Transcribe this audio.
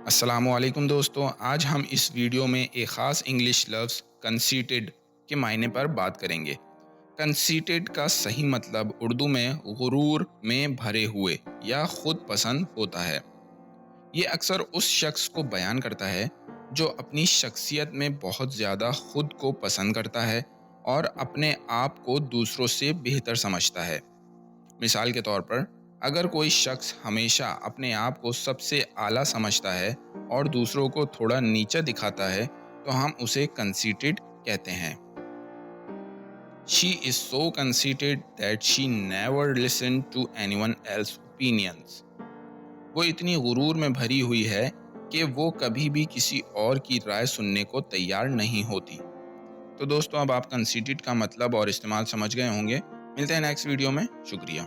السلام علیکم دوستو، آج ہم اس ویڈیو میں ایک خاص انگلش لفظ کنسیٹڈ کے معنی پر بات کریں گے۔ کنسیٹڈ کا صحیح مطلب اردو میں غرور میں بھرے ہوئے یا خود پسند ہوتا ہے۔ یہ اکثر اس شخص کو بیان کرتا ہے جو اپنی شخصیت میں بہت زیادہ خود کو پسند کرتا ہے اور اپنے آپ کو دوسروں سے بہتر سمجھتا ہے۔ مثال کے طور پر، اگر کوئی شخص ہمیشہ اپنے آپ کو سب سے اعلیٰ سمجھتا ہے اور دوسروں کو تھوڑا نیچا دکھاتا ہے تو ہم اسے کنسیٹڈ کہتے ہیں۔ She is so conceited that she never listened to anyone else's opinions. وہ اتنی غرور میں بھری ہوئی ہے کہ وہ کبھی بھی کسی اور کی رائے سننے کو تیار نہیں ہوتی۔ تو دوستو، اب آپ کنسیٹڈ کا مطلب اور استعمال سمجھ گئے ہوں گے۔ ملتے ہیں نیکسٹ ویڈیو میں، شکریہ۔